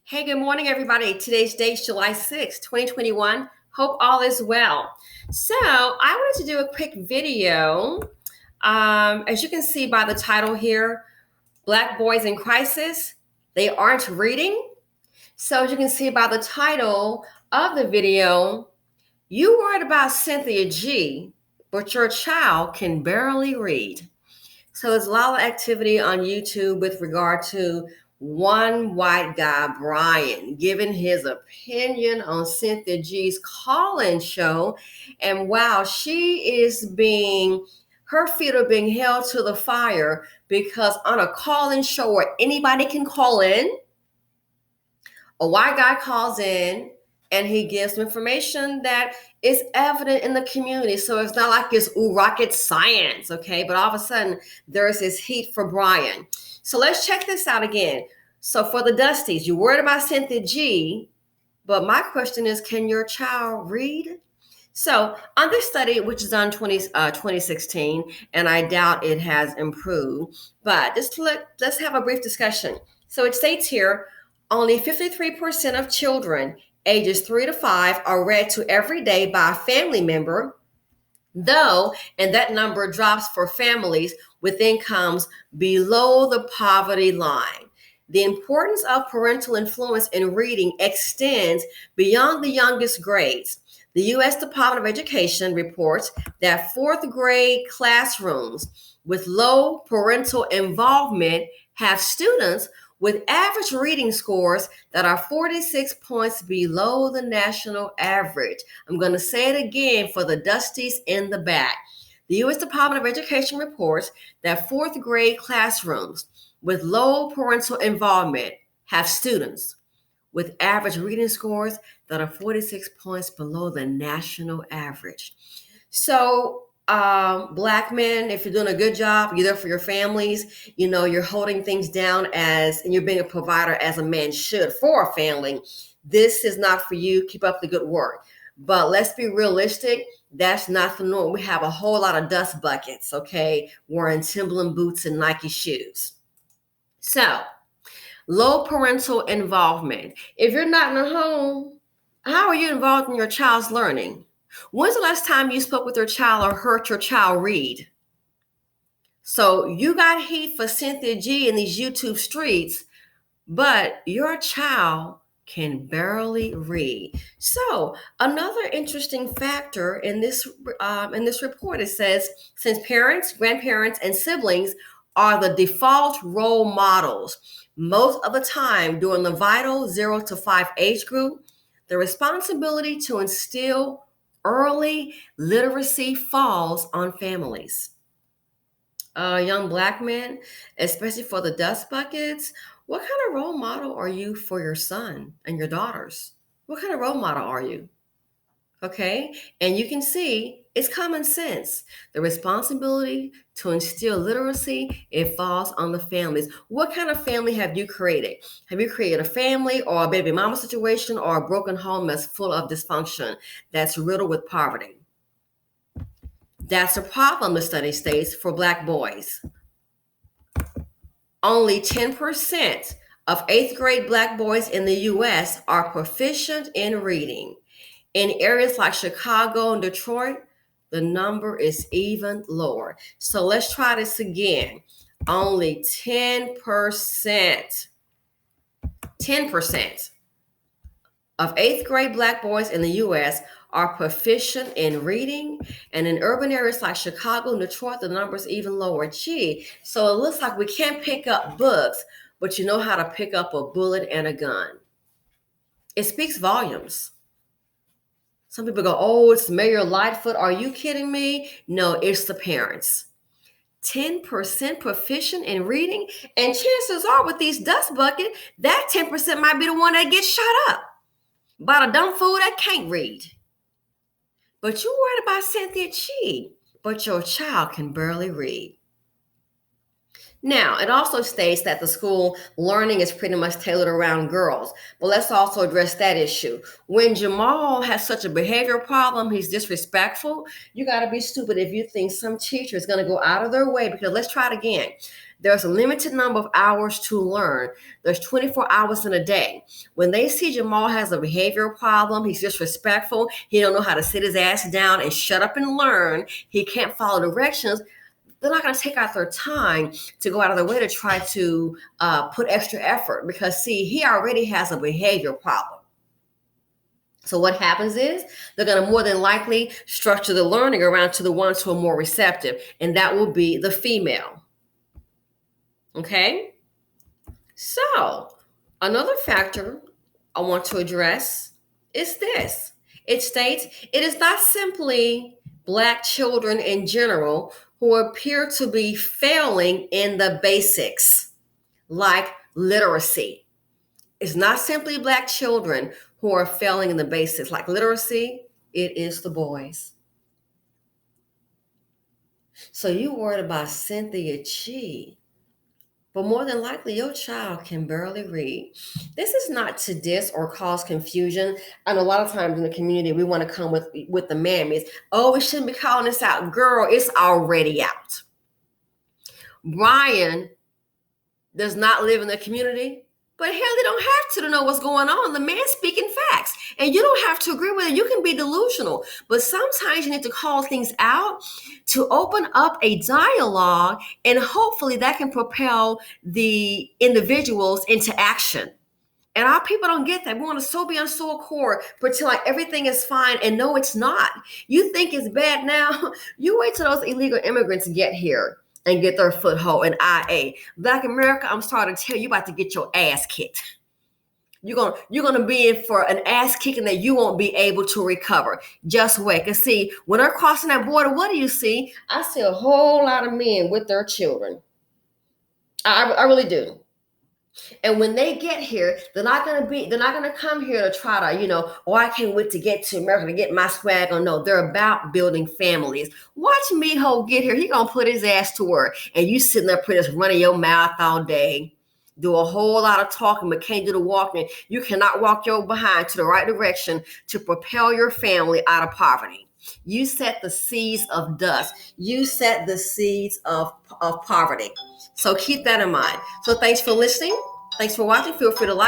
Hey, good morning, everybody. Today's date is July 6th, 2021. Hope all is well. So, I wanted to do a quick video. As you can see by the title here, Black Boys in Crisis, They Aren't Reading. So, as you can see by the title of the video, you worried about Cynthia G, but your child can barely read. So there's a lot of activity on YouTube with regard to one white guy, Brian, giving his opinion on Cynthia G's call-in show. And wow, her feet are being held to the fire because on a call-in show where anybody can call in, a white guy calls in and he gives some information that is evident in the community. So it's not like it's rocket science, okay? But all of a sudden, there's this heat for Brian. So let's check this out again. So for the Dusties, you're worried about Cynthia G, but my question is, can your child read? So on this study, which is on 2016, and I doubt it has improved, but let's have a brief discussion. So it states here, only 53% of children ages 3 to 5 are read to every day by a family member, though, and that number drops for families with incomes below the poverty line. The importance of parental influence in reading extends beyond the youngest grades. The U.S. Department of Education reports that fourth grade classrooms with low parental involvement have students with average reading scores that are 46 points below the national average. I'm going to say it again for the Dusties in the back. The U.S. Department of Education reports that fourth grade classrooms with low parental involvement have students with average reading scores that are 46 points below the national average. So, Black men, if you're doing a good job, you're there for your families, you're holding things down and you're being a provider as a man should for a family. This is not for you. Keep up the good work. But let's be realistic. That's not the norm. We have a whole lot of dust buckets, okay, wearing Timberland boots and Nike shoes. So, low parental involvement. If you're not in the home, how are you involved in your child's learning? When's the last time you spoke with your child or heard your child read? So you got heat for Cynthia G in these YouTube streets, but your child can barely read. So another interesting factor in this report, it says, since parents, grandparents, and siblings are the default role models most of the time during the vital 0 to 5 age group, the responsibility to instill early literacy falls on families. Young Black men, especially for the dust buckets, what kind of role model are you for your son and your daughters? What kind of role model are you? Okay, and you can see it's common sense. The responsibility to instill literacy, it falls on the families. What kind of family have you created? Have you created a family or a baby mama situation or a broken home that's full of dysfunction, that's riddled with poverty? That's a problem, the study states, for Black boys. Only 10% of 8th grade Black boys in the U.S. are proficient in reading. In areas like Chicago and Detroit, the number is even lower. So let's try this again. Only 10% of 8th grade Black boys in the U.S. are proficient in reading. And in urban areas like Chicago and Detroit, the number is even lower. Gee, so it looks like we can't pick up books, but you know how to pick up a bullet and a gun. It speaks volumes. Some people go, oh, it's Mayor Lightfoot. Are you kidding me? No, it's the parents. 10% proficient in reading. And chances are with these dust buckets, that 10% might be the one that gets shot up by a dumb fool that can't read. But you're worried about Cynthia G, but your child can barely read. Now, it also states that the school learning is pretty much tailored around girls. But let's also address that issue. When Jamal has such a behavior problem, he's disrespectful, you got to be stupid if you think some teacher is going to go out of their way, because let's try it again. There's a limited number of hours to learn. There's 24 hours in a day. When they see Jamal has a behavioral problem, he's disrespectful, he don't know how to sit his ass down and shut up and learn, he can't follow directions, they're not going to take out their time to go out of their way to try to put extra effort, because see, he already has a behavior problem. So what happens is they're going to more than likely structure the learning around to the ones who are more receptive, and that will be the female. Okay? So another factor I want to address is this. It states it is not simply Black children in general who appear to be failing in the basics, like literacy. It's not simply Black children who are failing in the basics, like literacy. It is the boys. So you worried about Cynthia Chi, but more than likely your child can barely read. This is not to diss or cause confusion. And a lot of times in the community, we want to come with the mammies. Oh, we shouldn't be calling this out. Girl, it's already out. Brian does not live in the community, but hell, they don't have to know what's going on. The man's speaking facts, and you don't have to agree with it. You can be delusional, but sometimes you need to call things out to open up a dialogue, and hopefully that can propel the individuals into action. And our people don't get that. We want to be on so accord, pretend like everything is fine, and no, it's not. You think it's bad now? You wait till those illegal immigrants get here and get their foothold in IA. Black America, I'm sorry to tell you, about to get your ass kicked. You're gonna be in for an ass kicking that you won't be able to recover. Just wait. And see, when they're crossing that border, what do you see? I see a whole lot of men with their children. I really do. And when they get here, they're not gonna come here to try to, oh, I can't wait to get to America to get my swag on. No, they're about building families. Watch Miho get here. He gonna put his ass to work. And you sitting there pretty much running your mouth all day. Do a whole lot of talking, but can't do the walking. You cannot walk your behind to the right direction to propel your family out of poverty. You set the seeds of dust. You set the seeds of poverty. So keep that in mind. So thanks for listening. Thanks for watching. Feel free to like.